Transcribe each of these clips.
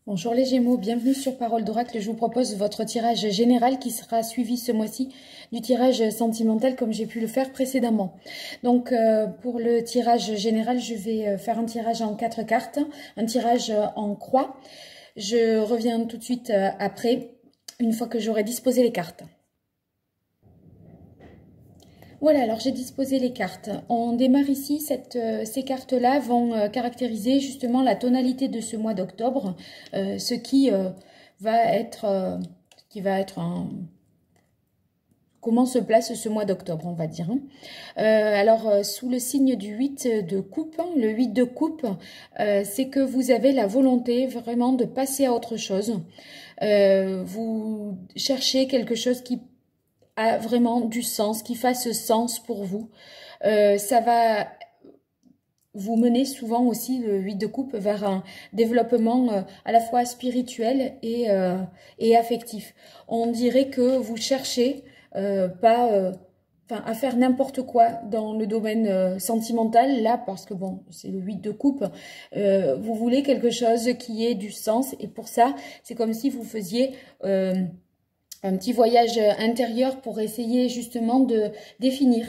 Bonjour les Gémeaux, bienvenue sur Parole d'Oracle. Je vous propose votre tirage général qui sera suivi ce mois-ci du tirage sentimental comme j'ai pu le faire précédemment. Donc pour le tirage général, je vais faire un tirage en 4 cartes, un tirage en croix. Je reviens tout de suite après, une fois que j'aurai disposé les cartes. Voilà, alors j'ai disposé les cartes. On démarre ici, ces cartes-là vont caractériser justement la tonalité de ce mois d'octobre, ce qui va être, comment se place ce mois d'octobre, on va dire. Sous le signe du 8 de coupe, le 8 de coupe, c'est que vous avez la volonté vraiment de passer à autre chose. Vous cherchez quelque chose qui a vraiment du sens, qui fasse sens pour vous. Ça va vous mener souvent aussi, le 8 de coupe, vers un développement à la fois spirituel et affectif. On dirait que vous cherchez à faire n'importe quoi dans le domaine sentimental, là, parce que bon, c'est le 8 de coupe, vous voulez quelque chose qui ait du sens, et pour ça, c'est comme si vous faisiez un petit voyage intérieur pour essayer justement de définir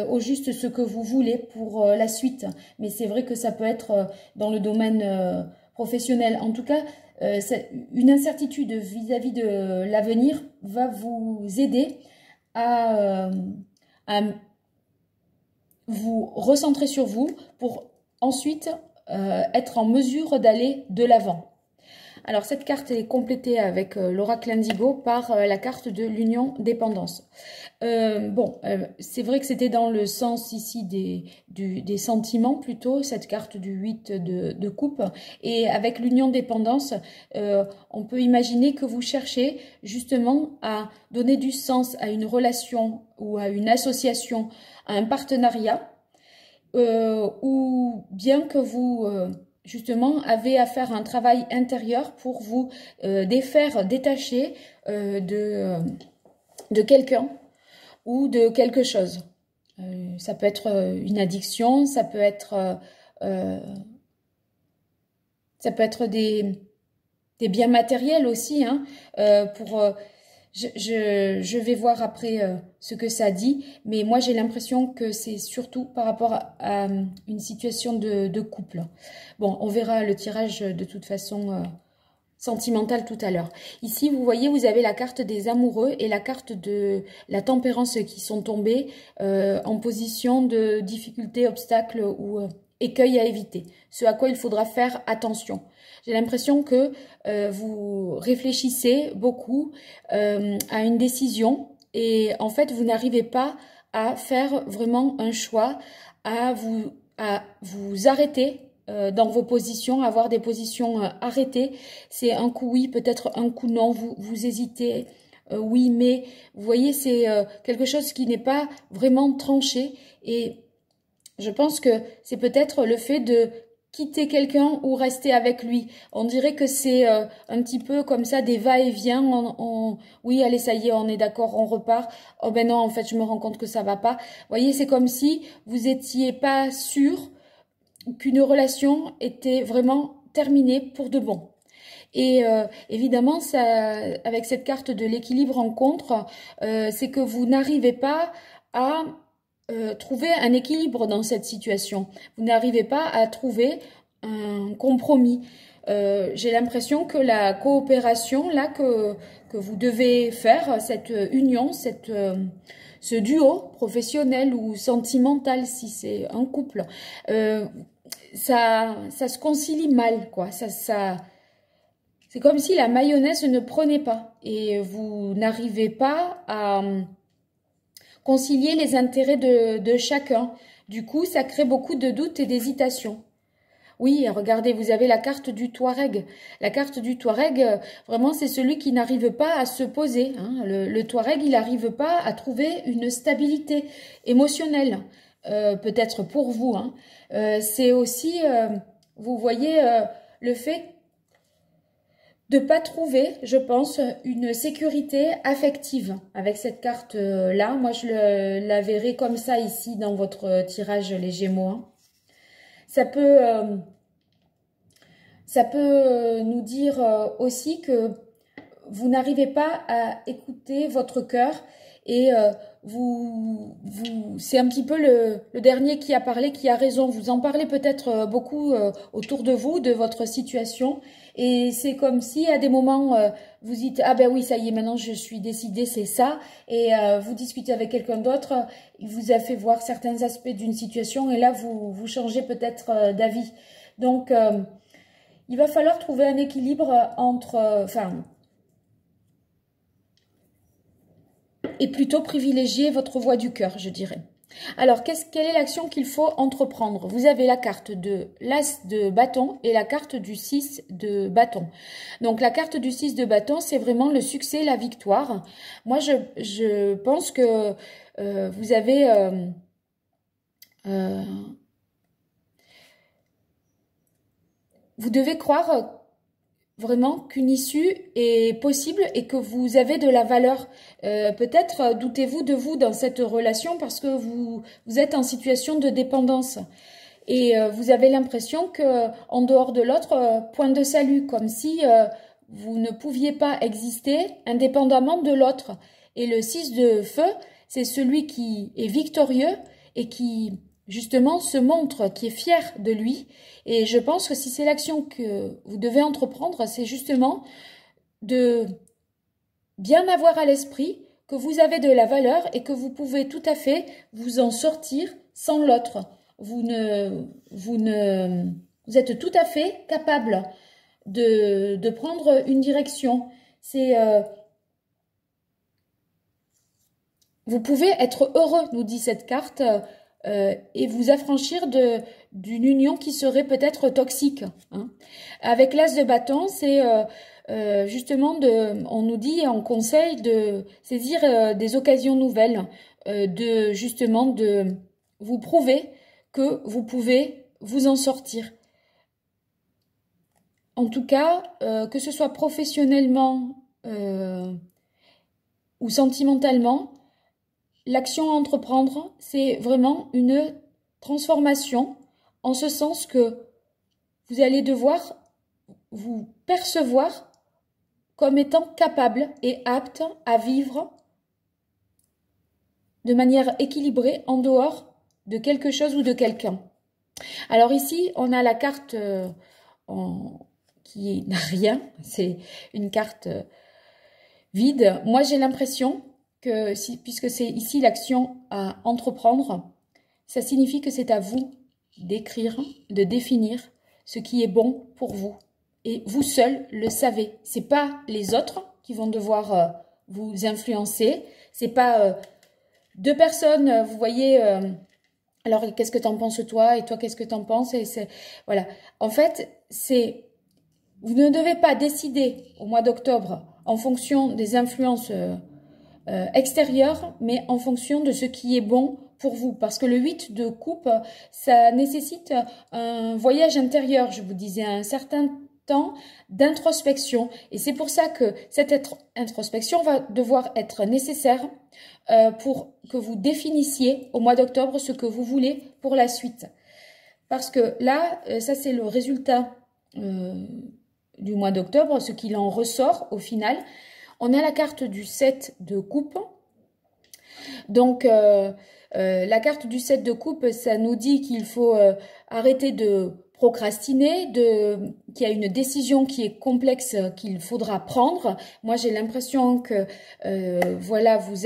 au juste ce que vous voulez pour la suite. Mais c'est vrai que ça peut être dans le domaine professionnel. En tout cas, une incertitude vis-à-vis de l'avenir va vous aider à vous recentrer sur vous pour ensuite être en mesure d'aller de l'avant. Alors, cette carte est complétée avec l'oracle indigo par la carte de l'union dépendance. C'est vrai que c'était dans le sens ici des sentiments plutôt, cette carte du 8 de coupe. Et avec l'union dépendance, on peut imaginer que vous cherchez justement à donner du sens à une relation ou à une association, à un partenariat, ou bien que vous... justement, avez à faire un travail intérieur pour vous détacher de quelqu'un ou de quelque chose. Ça peut être une addiction, ça peut être des biens matériels aussi, hein, je vais voir après ce que ça dit, mais moi j'ai l'impression que c'est surtout par rapport à une situation de couple. Bon, on verra le tirage de toute façon sentimental tout à l'heure. Ici, vous voyez, vous avez la carte des amoureux et la carte de la tempérance qui sont tombées en position de difficulté, obstacle ou écueil à éviter. Ce à quoi il faudra faire attention. J'ai l'impression que vous réfléchissez beaucoup à une décision et en fait, vous n'arrivez pas à faire vraiment un choix, à vous arrêter dans vos positions, avoir des positions arrêtées. C'est un coup oui, peut-être un coup non, vous hésitez. Oui, mais vous voyez, c'est quelque chose qui n'est pas vraiment tranché et je pense que c'est peut-être le fait de quitter quelqu'un ou rester avec lui. On dirait que c'est un petit peu comme ça, des va-et-vient. Oui, allez, ça y est, on est d'accord, on repart. Oh ben non, en fait, je me rends compte que ça va pas. Vous voyez, c'est comme si vous étiez pas sûr qu'une relation était vraiment terminée pour de bon. Et évidemment, ça, avec cette carte de l'équilibre en contre, c'est que vous n'arrivez pas à trouver un équilibre dans cette situation. Vous n'arrivez pas à trouver un compromis. J'ai l'impression que la coopération là que vous devez faire, cette union, ce duo professionnel ou sentimental, si c'est un couple, ça se concilie mal, quoi. C'est comme si la mayonnaise ne prenait pas et vous n'arrivez pas à concilier les intérêts de chacun. Du coup, ça crée beaucoup de doutes et d'hésitations. Oui, regardez, vous avez la carte du Touareg. La carte du Touareg, vraiment, c'est celui qui n'arrive pas à se poser. Hein. Le Touareg, il n'arrive pas à trouver une stabilité émotionnelle, peut-être pour vous. Hein. C'est aussi, vous voyez, le fait de pas trouver, je pense, une sécurité affective avec cette carte-là. Moi, je la verrai comme ça ici dans votre tirage, les Gémeaux. Hein. Ça peut Ça peut nous dire aussi que vous n'arrivez pas à écouter votre cœur et c'est un petit peu le dernier qui a parlé, qui a raison. Vous en parlez peut-être beaucoup autour de vous, de votre situation. Et c'est comme si à des moments, vous dites « Ah ben oui, ça y est, maintenant je suis décidée, c'est ça ». Et vous discutez avec quelqu'un d'autre, il vous a fait voir certains aspects d'une situation et là, vous changez peut-être d'avis. Donc, il va falloir trouver un équilibre entre... et plutôt privilégier votre voix du cœur, je dirais. Alors, quelle est l'action qu'il faut entreprendre? Vous avez la carte de l'As de bâton et la carte du 6 de bâton. Donc, la carte du 6 de bâton, c'est vraiment le succès, la victoire. Moi, je pense que vous avez... vous devez croire vraiment qu'une issue est possible et que vous avez de la valeur. Peut-être doutez-vous de vous dans cette relation parce que vous êtes en situation de dépendance. Et vous avez l'impression que en dehors de l'autre, point de salut, comme si vous ne pouviez pas exister indépendamment de l'autre. Et le 6 de feu, c'est celui qui est victorieux et qui justement se montre, qui est fier de lui. Et je pense que si c'est l'action que vous devez entreprendre, c'est justement de bien avoir à l'esprit que vous avez de la valeur et que vous pouvez tout à fait vous en sortir sans l'autre. Vous êtes tout à fait capable de prendre une direction. Vous pouvez être heureux, nous dit cette carte, et vous affranchir d'une union qui serait peut-être toxique. Hein. Avec l'As de bâton, c'est justement, on nous dit en conseil de saisir des occasions nouvelles, justement de vous prouver que vous pouvez vous en sortir. En tout cas, que ce soit professionnellement ou sentimentalement, l'action à entreprendre, c'est vraiment une transformation en ce sens que vous allez devoir vous percevoir comme étant capable et apte à vivre de manière équilibrée en dehors de quelque chose ou de quelqu'un. Alors ici, on a la carte qui n'a rien, c'est une carte vide. Moi, j'ai l'impression que, puisque c'est ici l'action à entreprendre, ça signifie que c'est à vous d'écrire, de définir ce qui est bon pour vous. Et vous seul le savez. C'est pas les autres qui vont devoir vous influencer. C'est pas deux personnes, vous voyez... alors, qu'est-ce que t'en penses toi? Et toi, qu'est-ce que t'en penses? Et voilà. En fait, vous ne devez pas décider au mois d'octobre en fonction des influences extérieures, mais en fonction de ce qui est bon pour vous. Parce que le 8 de coupe, ça nécessite un voyage intérieur, je vous disais, un certain temps d'introspection. Et c'est pour ça que cette introspection va devoir être nécessaire pour que vous définissiez au mois d'octobre ce que vous voulez pour la suite. Parce que là, ça c'est le résultat du mois d'octobre, ce qu'il en ressort au final. On a la carte du 7 de coupe. Donc, la carte du 7 de coupe, ça nous dit qu'il faut arrêter de procrastiner, qu'il y a une décision qui est complexe qu'il faudra prendre. Moi, j'ai l'impression que, voilà, vous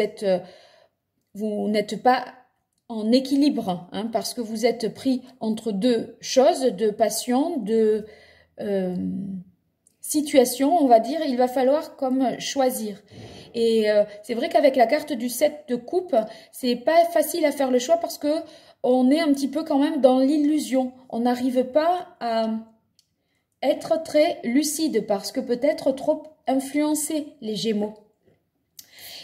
n'êtes pas en équilibre, hein, parce que vous êtes pris entre deux choses, de passion, de situation, on va dire. Il va falloir comme choisir. Et c'est vrai qu'avec la carte du 7 de coupe, c'est pas facile à faire le choix parce que on est un petit peu quand même dans l'illusion. On n'arrive pas à être très lucide parce que peut-être trop influencé, les Gémeaux.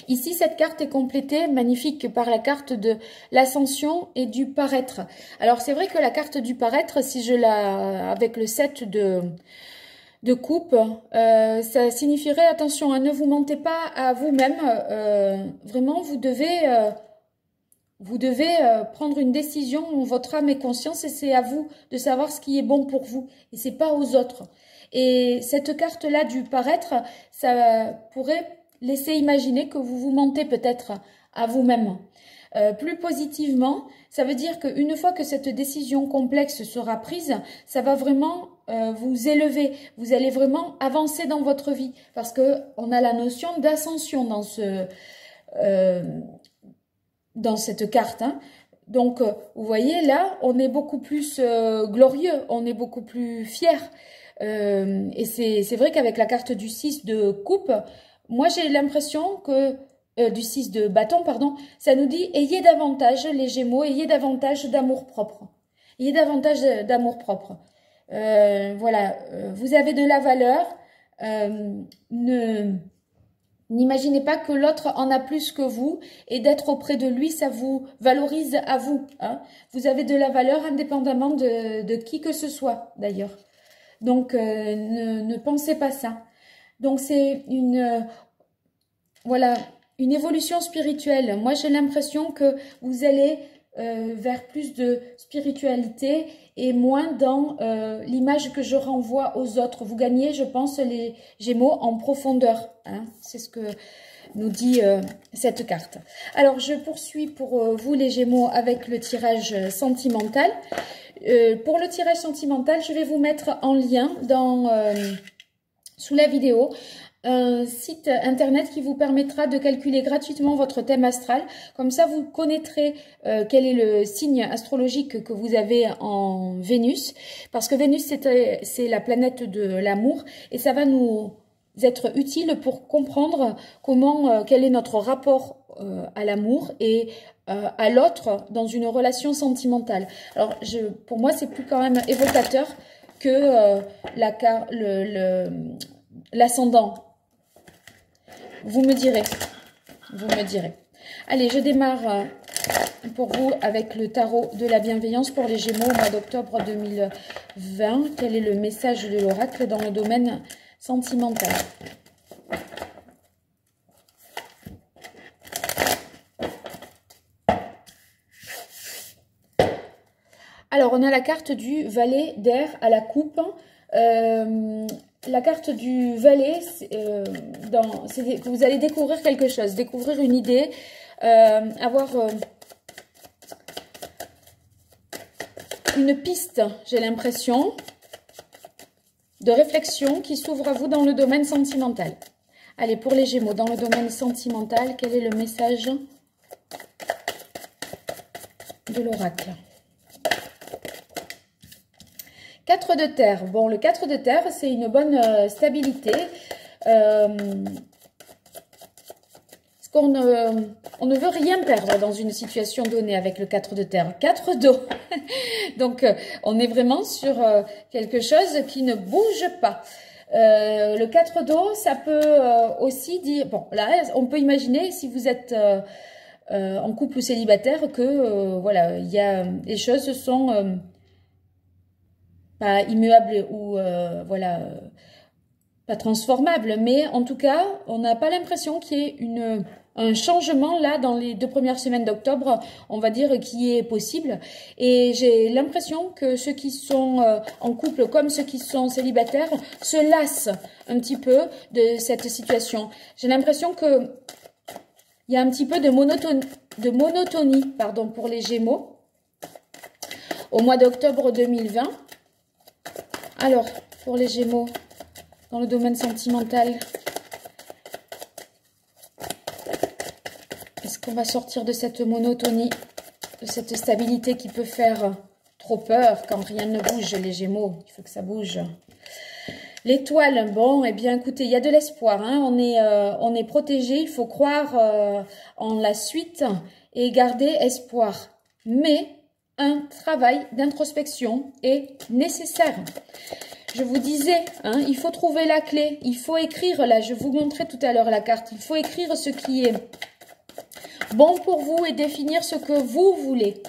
Ici, cette carte est complétée, magnifique, par la carte de l'ascension et du paraître. Alors, c'est vrai que la carte du paraître, si je avec le 7 de coupe, ça signifierait, attention, hein, ne vous mentez pas à vous-même. Vraiment, vous devez Vous devez prendre une décision en votre âme et conscience et c'est à vous de savoir ce qui est bon pour vous et c'est pas aux autres. Et cette carte-là du paraître, ça pourrait laisser imaginer que vous vous mentez peut-être à vous-même. Plus positivement, ça veut dire qu'une fois que cette décision complexe sera prise, ça va vraiment vous élever. Vous allez vraiment avancer dans votre vie parce qu'on a la notion d'ascension dans cette carte. Hein. Donc, vous voyez, là, on est beaucoup plus glorieux, on est beaucoup plus fier. Et c'est vrai qu'avec la carte du 6 de coupe, moi, j'ai l'impression que du 6 de bâton, pardon, ça nous dit « Ayez davantage, les Gémeaux, ayez davantage d'amour-propre. Ayez davantage d'amour-propre. Voilà, vous avez de la valeur. N'imaginez pas que l'autre en a plus que vous et d'être auprès de lui, ça vous valorise à vous. Hein. Vous avez de la valeur indépendamment de qui que ce soit, d'ailleurs. Donc, ne pensez pas ça. Donc, c'est voilà, une évolution spirituelle. Moi, j'ai l'impression que vous allez vers plus de spiritualité et moins dans l'image que je renvoie aux autres. Vous gagnez, je pense, les Gémeaux en profondeur. Hein. C'est ce que nous dit cette carte. Alors, je poursuis pour vous, les Gémeaux, avec le tirage sentimental. Pour le tirage sentimental, je vais vous mettre en lien sous la vidéo un site internet qui vous permettra de calculer gratuitement votre thème astral. Comme ça, vous connaîtrez quel est le signe astrologique que vous avez en Vénus. Parce que Vénus, c'est la planète de l'amour et ça va nous être utile pour comprendre quel est notre rapport à l'amour et à l'autre dans une relation sentimentale. Alors, pour moi, c'est plus quand même évocateur que l'ascendant. Vous me direz. Allez, je démarre pour vous avec le tarot de la bienveillance pour les Gémeaux au mois d'octobre 2020. Quel est le message de l'oracle dans le domaine sentimental? Alors, on a la carte du valet d'air à la coupe. La carte du valet, c'est que vous allez découvrir quelque chose, découvrir une idée, avoir une piste, j'ai l'impression, de réflexion qui s'ouvre à vous dans le domaine sentimental. Allez, pour les Gémeaux, dans le domaine sentimental, quel est le message de l'oracle? 4 de terre. Bon, le 4 de terre, c'est une bonne stabilité. On ne veut rien perdre dans une situation donnée avec le 4 de terre. 4 d'eau. Donc, on est vraiment sur quelque chose qui ne bouge pas. Le 4 d'eau, ça peut aussi dire... Bon, là, on peut imaginer, si vous êtes en couple ou célibataire, que voilà, les choses sont... pas immuable ou voilà, pas transformable, mais en tout cas, on n'a pas l'impression qu'il y ait un changement là dans les 2 premières semaines d'octobre, on va dire, qui est possible. Et j'ai l'impression que ceux qui sont en couple comme ceux qui sont célibataires se lassent un petit peu de cette situation. J'ai l'impression que il y a un petit peu de monotonie, pardon, pour les Gémeaux au mois d'octobre 2020. Alors, pour les Gémeaux, dans le domaine sentimental, est-ce qu'on va sortir de cette monotonie, de cette stabilité qui peut faire trop peur quand rien ne bouge, les Gémeaux? Il faut que ça bouge. L'étoile, bon, eh bien, écoutez, il y a de l'espoir, hein, on est protégé, il faut croire en la suite et garder espoir. Mais un travail d'introspection est nécessaire. Je vous disais, hein, il faut trouver la clé, il faut écrire, là, je vous montrais tout à l'heure la carte, il faut écrire ce qui est bon pour vous et définir ce que vous voulez.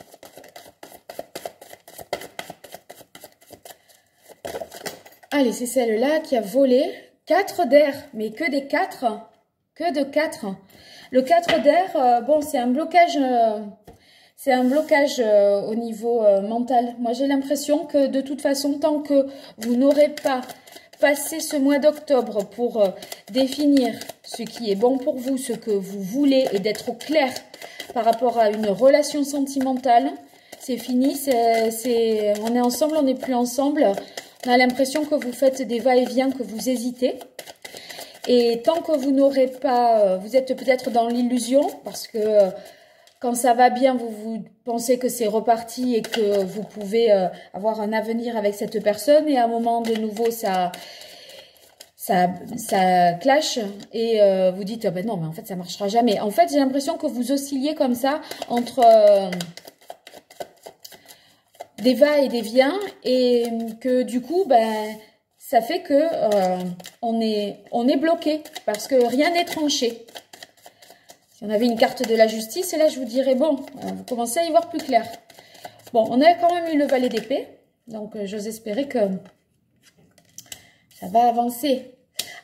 Allez, c'est celle-là qui a volé. 4 d'air, mais que des 4, que de 4. Le 4 d'air, bon, c'est un blocage c'est un blocage au niveau mental. Moi, j'ai l'impression que de toute façon, tant que vous n'aurez pas passé ce mois d'octobre pour définir ce qui est bon pour vous, ce que vous voulez et d'être au clair par rapport à une relation sentimentale, c'est fini, on est ensemble, on n'est plus ensemble. On a l'impression que vous faites des va-et-vient, que vous hésitez. Et tant que vous n'aurez pas, vous êtes peut-être dans l'illusion, parce que quand ça va bien, vous pensez que c'est reparti et que vous pouvez avoir un avenir avec cette personne. Et à un moment de nouveau, ça clash et vous dites oh ben non, mais en fait, ça marchera jamais. En fait, j'ai l'impression que vous oscillez comme ça entre des va et des viens et que du coup, ben, ça fait que on est bloqué parce que rien n'est tranché. Si on avait une carte de la justice, et là, je vous dirais, bon, vous commencez à y voir plus clair. Bon, on a quand même eu le valet d'épée, donc j'ose espérer que ça va avancer.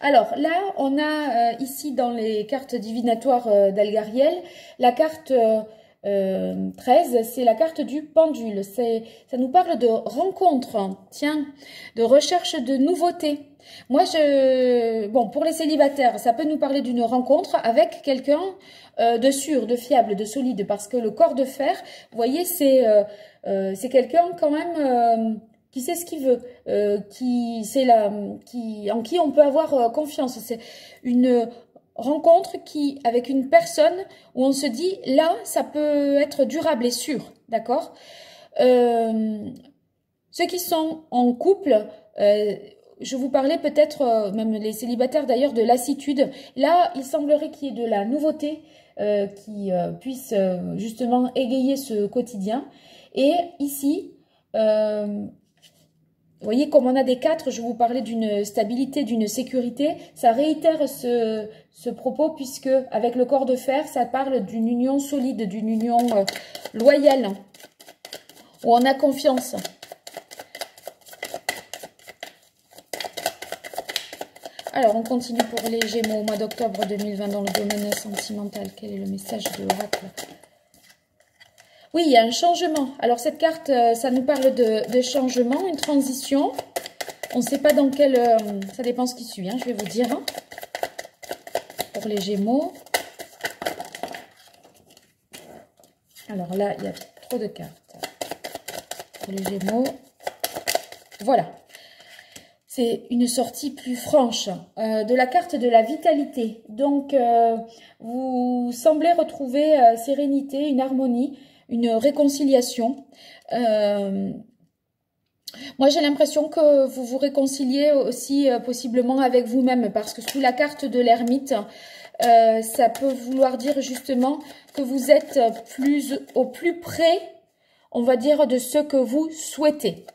Alors là, on a ici dans les cartes divinatoires d'Algariel, la carte 13, c'est la carte du pendule. Ça nous parle de rencontre, tiens, de recherche de nouveautés. Moi, bon, pour les célibataires, ça peut nous parler d'une rencontre avec quelqu'un de sûr, de fiable, de solide, parce que le corps de fer, vous voyez, c'est quelqu'un quand même qui sait ce qu'il veut, en qui on peut avoir confiance. C'est une rencontre avec une personne où on se dit, là, ça peut être durable et sûr, d'accord? Ceux qui sont en couple, je vous parlais peut-être, même les célibataires d'ailleurs, de lassitude. Là, il semblerait qu'il y ait de la nouveauté qui puisse justement égayer ce quotidien. Et ici, vous voyez, comme on a des 4, je vous parlais d'une stabilité, d'une sécurité. Ça réitère ce propos puisque avec le corps de fer, ça parle d'une union solide, d'une union loyale, où on a confiance. Alors, on continue pour les Gémeaux au mois d'octobre 2020 dans le domaine sentimental. Quel est le message de l'oracle? Oui, il y a un changement. Alors, cette carte, ça nous parle de changement, une transition. On ne sait pas dans quel... ça dépend ce qui suit, hein, je vais vous dire. Hein, pour les Gémeaux. Alors là, il y a trop de cartes. Pour les Gémeaux. Voilà. C'est une sortie plus franche de la carte de la vitalité. Donc, vous semblez retrouver sérénité, une harmonie, une réconciliation. Moi, j'ai l'impression que vous vous réconciliez aussi possiblement avec vous-même parce que sous la carte de l'ermite, ça peut vouloir dire justement que vous êtes au plus près, on va dire, de ce que vous souhaitez.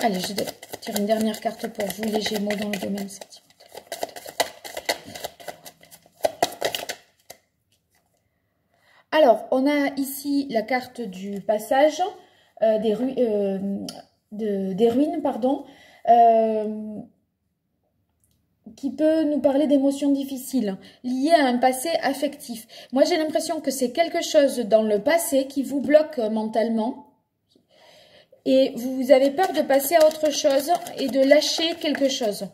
Allez, je tire une dernière carte pour vous, les Gémeaux, dans le domaine sentimental. Alors, on a ici la carte du passage, des ruines, pardon, qui peut nous parler d'émotions difficiles, liées à un passé affectif. Moi, j'ai l'impression que c'est quelque chose dans le passé qui vous bloque mentalement. Et vous avez peur de passer à autre chose et de lâcher quelque chose.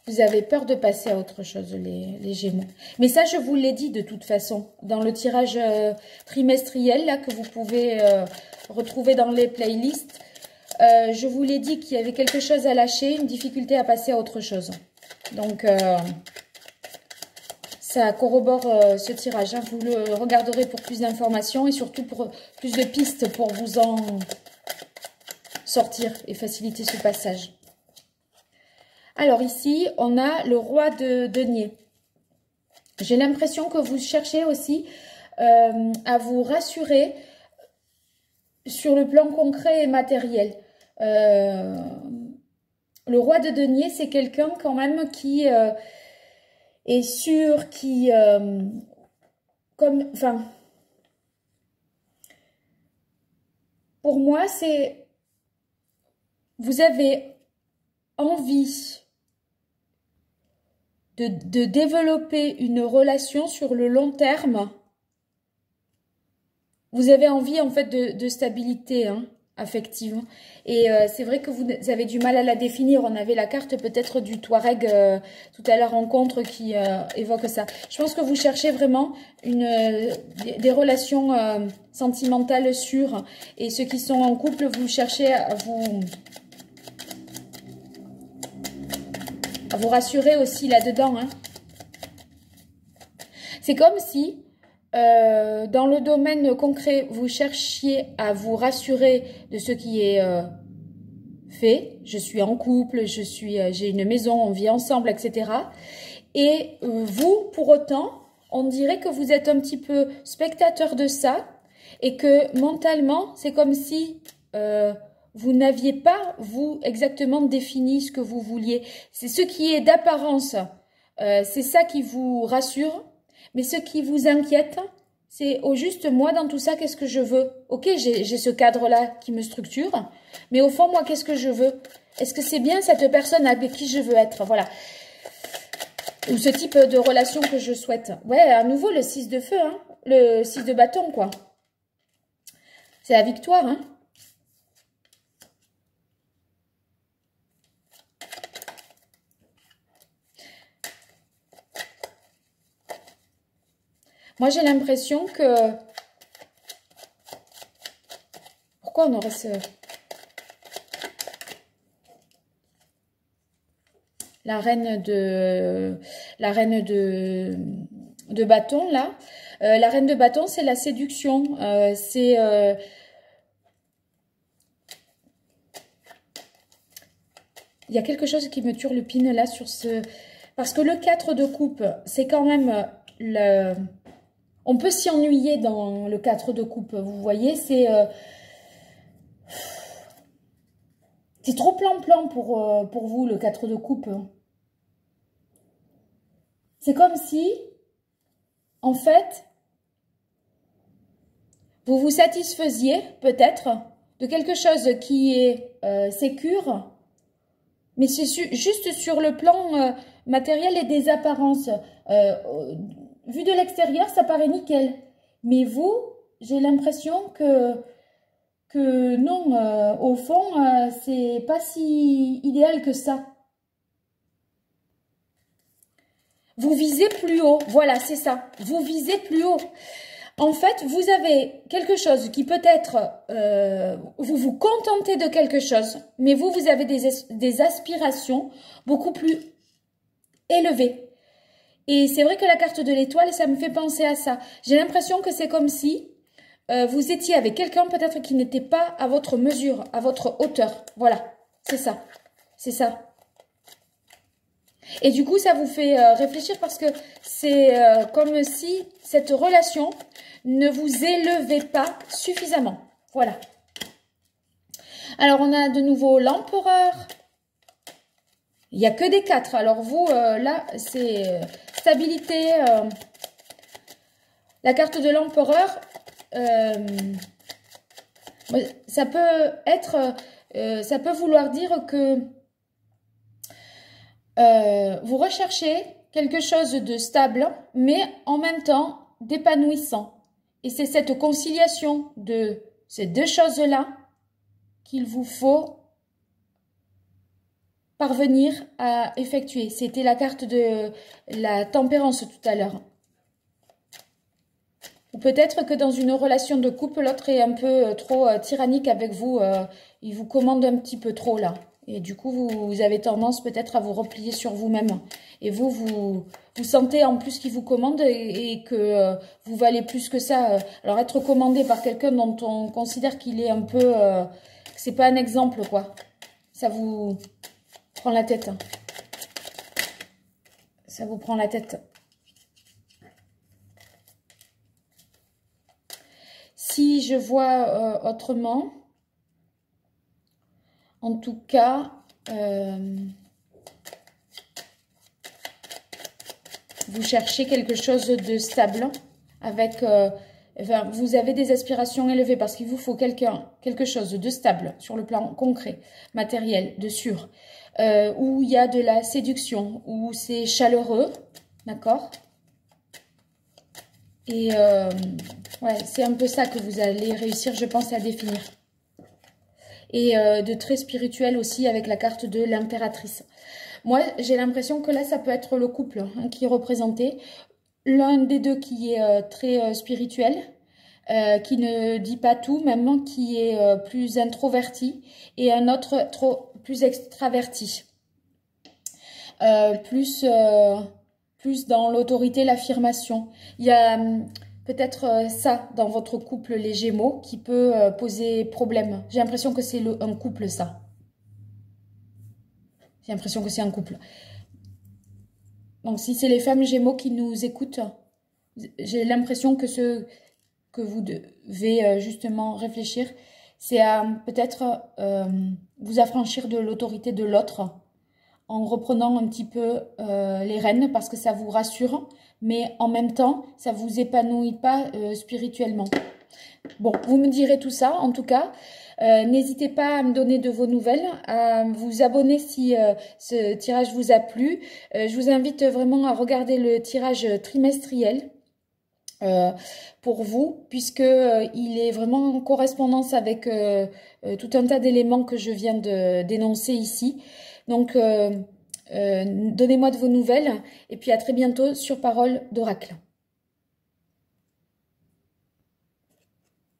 Vous avez peur de passer à autre chose, les Gémeaux. Mais ça, je vous l'ai dit de toute façon. Dans le tirage trimestriel là, que vous pouvez retrouver dans les playlists, je vous l'ai dit qu'il y avait quelque chose à lâcher, une difficulté à passer à autre chose. Donc... ça corrobore ce tirage. Hein. Vous le regarderez pour plus d'informations et surtout pour plus de pistes pour vous en sortir et faciliter ce passage. Alors ici, on a le roi de denier. J'ai l'impression que vous cherchez aussi à vous rassurer sur le plan concret et matériel. Le roi de denier, c'est quelqu'un quand même qui... est sûr, qui, pour moi, c'est... Vous avez envie de développer une relation sur le long terme. Vous avez envie, en fait, de stabilité, hein, affective. Et c'est vrai que vous avez du mal à la définir. On avait la carte peut-être du Touareg tout à la rencontre qui évoque ça. Je pense que vous cherchez vraiment des relations sentimentales sûres. Et ceux qui sont en couple, vous cherchez à vous rassurer aussi là-dedans. Hein. C'est comme si... dans le domaine concret, vous cherchiez à vous rassurer de ce qui est fait. Je suis en couple, j'ai une maison, on vit ensemble, etc. Et vous, pour autant, on dirait que vous êtes un petit peu spectateur de ça et que mentalement, c'est comme si vous n'aviez pas, vous, exactement défini ce que vous vouliez. C'est ce qui est d'apparence, c'est ça qui vous rassure. Mais ce qui vous inquiète, c'est au juste moi dans tout ça, qu'est-ce que je veux? Ok, j'ai ce cadre-là qui me structure, mais au fond, moi, qu'est-ce que je veux? Est-ce que c'est bien cette personne avec qui je veux être? Voilà. Ou ce type de relation que je souhaite. Ouais, à nouveau, le 6 de feu, hein, le 6 de bâton, quoi. C'est la victoire, hein. Moi, j'ai l'impression que... Pourquoi on aurait ce... La reine de bâton, là. La reine de bâton, c'est la séduction. C'est... Il y a quelque chose qui me turlupine là sur ce... Parce que le 4 de coupe, c'est quand même le... On peut s'y ennuyer dans le 4 de coupe, vous voyez, c'est trop plan-plan pour vous, le 4 de coupe. C'est comme si, en fait, vous vous satisfaisiez peut-être de quelque chose qui est sécure, mais c'est juste sur le plan matériel et des apparences. Vu de l'extérieur, ça paraît nickel. Mais vous, j'ai l'impression que non, au fond, c'est pas si idéal que ça. Vous visez plus haut. Voilà, c'est ça. Vous visez plus haut. En fait, vous avez quelque chose qui peut être... vous vous contentez de quelque chose, mais vous avez des aspirations beaucoup plus élevées. Et c'est vrai que la carte de l'étoile, ça me fait penser à ça. J'ai l'impression que c'est comme si vous étiez avec quelqu'un peut-être qui n'était pas à votre mesure, à votre hauteur. Voilà, c'est ça. C'est ça. Et du coup, ça vous fait réfléchir parce que c'est comme si cette relation ne vous élevait pas suffisamment. Voilà. Alors, on a de nouveau l'empereur. Il n'y a que des 4. Alors vous, là, c'est stabilité. La carte de l'empereur, ça peut être, ça peut vouloir dire que vous recherchez quelque chose de stable, mais en même temps d'épanouissant. Et c'est cette conciliation de ces deux choses-là qu'il vous faut parvenir à effectuer. C'était la carte de la tempérance tout à l'heure. Ou peut-être que dans une relation de couple, l'autre est un peu trop tyrannique avec vous. Il vous commande un petit peu trop là. Et du coup, vous avez tendance peut-être à vous replier sur vous-même. Et vous sentez en plus qu'il vous commande et que vous valez plus que ça. Alors être commandé par quelqu'un dont on considère qu'il est un peu... c'est pas un exemple, quoi. Ça vous prend la tête. Ça vous prend la tête. Si je vois autrement, en tout cas, vous cherchez quelque chose de stable avec enfin, vous avez des aspirations élevées parce qu'il vous faut quelque chose de stable sur le plan concret, matériel, de sûr, où il y a de la séduction, où c'est chaleureux, d'accord? Et ouais, c'est un peu ça que vous allez réussir, je pense, à définir. Et de très spirituel aussi avec la carte de l'impératrice. Moi, j'ai l'impression que là, ça peut être le couple hein, qui est représenté. L'un des deux qui est très spirituel, qui ne dit pas tout, même qui est plus introverti, et un autre plus extraverti. Plus dans l'autorité, l'affirmation. Il y a peut-être ça dans votre couple, les Gémeaux, qui peut poser problème. J'ai l'impression que c'est un couple, ça. J'ai l'impression que c'est un couple. Donc, si c'est les femmes Gémeaux qui nous écoutent, j'ai l'impression que ce que vous devez justement réfléchir, c'est à peut-être vous affranchir de l'autorité de l'autre en reprenant un petit peu les rênes parce que ça vous rassure, mais en même temps, ça ne vous épanouit pas spirituellement. Bon, vous me direz tout ça, en tout cas. N'hésitez pas à me donner de vos nouvelles, à vous abonner si ce tirage vous a plu. Je vous invite vraiment à regarder le tirage trimestriel pour vous, puisque il est vraiment en correspondance avec tout un tas d'éléments que je viens de d'énoncer ici. Donc, donnez-moi de vos nouvelles et puis à très bientôt sur Parole d'Oracle.